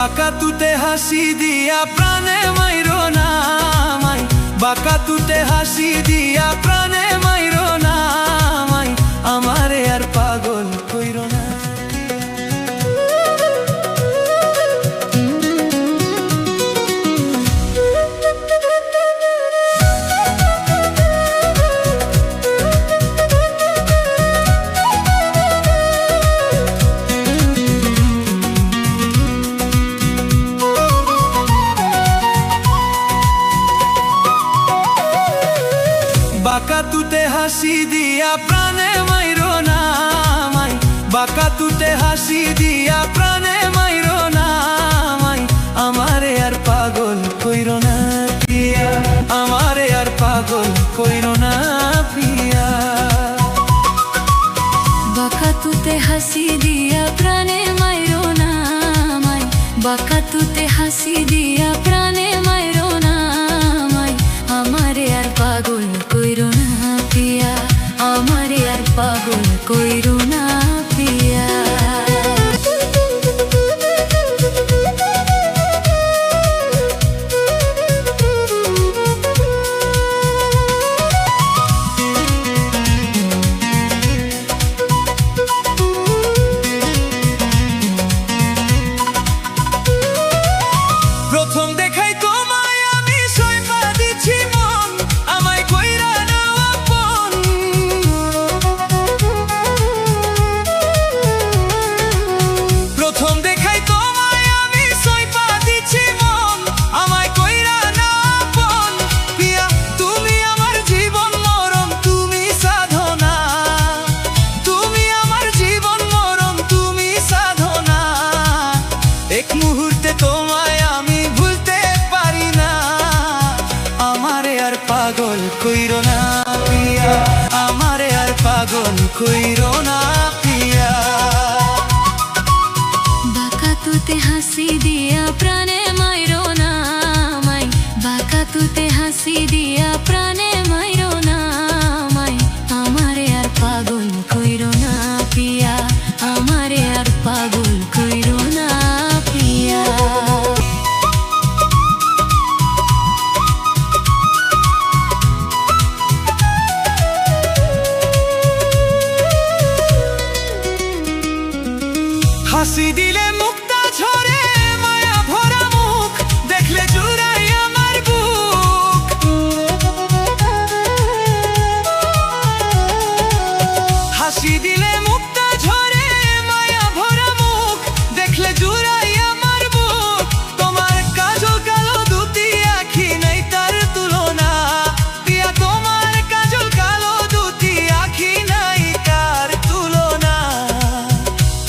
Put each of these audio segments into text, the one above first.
বাঁকা তুতে হাসি দিয়া প্রাণে মাইরো না মাই, বাঁকা তুতে হাসি দিয়া প্রাণে মাইরো না মাই, আমারে আর পাগল কইরো না। বাঁকা তুতে হাসি দিয়া প্রাণে মাইরো না মাই, বাঁকা তুতে হাসি দিয়া প্রাণে মাইরো না মাই, আমারে আর পাগল কইরো না প্রিয়া, আমারে আর পাগল কইরো না প্রিয়া। বাঁকা তুতে হাসি দিয়া প্রাণে মাইরো না মাই, বাঁকা তুতে হাসি দিয়া প্রাণে মাইরো না মাই, আমারে আর পাগল কইরো না প্রিয়া, আমারে আর পাগল কইরো না প্রিয়া। প্রথম দেখাই তোমায় আমি সইপা দিছি মন, আমায় কইরা নাও আপন। প্রথম দেখাই তোমায় আমি সইপা দিছি মন, আমায় কইরা নাও আপন। প্রিয়া তুমি আমার জীবন মরণ, তুমি সাধনা, তুমি আমার জীবন মরণ, তুমি সাধনা। এক মুহূর্তে তোমায় আমি ভুলতে পারি না, আমারে আর পাগল কইরো না প্রিয়া, আমারে আর পাগল কইরো না প্রিয়া। বাঁকা তুতে হাসি দিয়া প্রাণে মাইরো না মাই, বাঁকা তুতে হাসি দিয়া প্রাণে মাইরো না মাই, আমারে আর পাগল কইরো না প্রিয়া, আমারে আর পাগল কইরো না প্রিয়া। হাসি দিলে মুক্তা ঝরে, মায়া ভরা মুখ দেখলে জুড়াই আমার বুক। হাসি দিলে মুক্তা ঝরে, মায়া ভরা মুখ দেখলে জুড়াই আমার বুক। তোমার কাজল কালো দুটি আখি নাই তার তুলনা, প্রিয়া তোমার কাজল কালো দুটি আখি নাই তার তুলনা।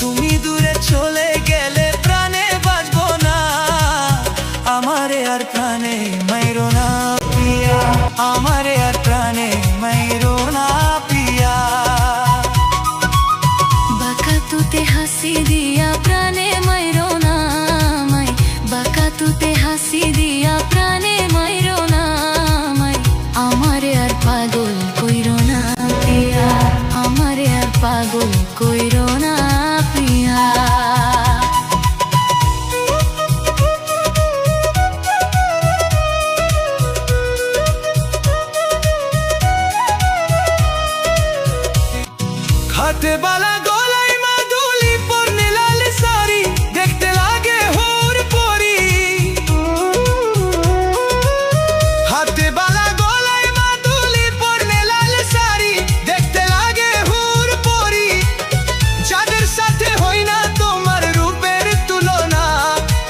তুমি দূরে চলে গেলে প্রাণে বাঁচবো না, আমারে আর প্রাণে মাইরো না প্রিয়া, আমারে আর প্রাণে মাইরো না প্রিয়া। বাঁকা তুতে হাসি দিয়া প্রাণে মাইরো না মাই, বাঁকা তুতে হাসি দিয়া প্রাণে মাইরো না মাই, আমারে আর পাগল কইরো না প্রিয়া, আমারে আর পাগল কইরো না প্রিয়া। হাতে বালা গলায় মাদুলি পরনে লাল শাড়ি দেখতে লাগে হুর পরি। হাতে বালা গলায় মাদুলি পরনে লাল শাড়ি দেখতে লাগে হুর পরি। যাদের সাথে হই না তোমার রূপের তুলনা,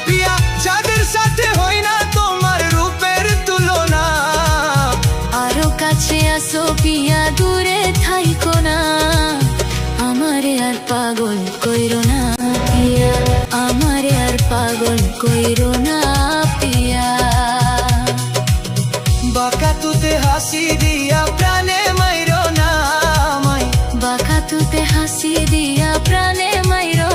প্রিয়া যাদের সাথে হই না তোমার রূপের তুলনা। আরো কাছে আসো পিয়া দূরে থাইকো না, আমারে আর পাগল কইরো না পিয়া, আমারে আর পাগল কইরো না পিয়া। বাঁকা তুতে হাসি দিয়া প্রাণে মাইরো না মাই, বাঁকা তুতে হাসি দিয়া প্রাণে মাইরো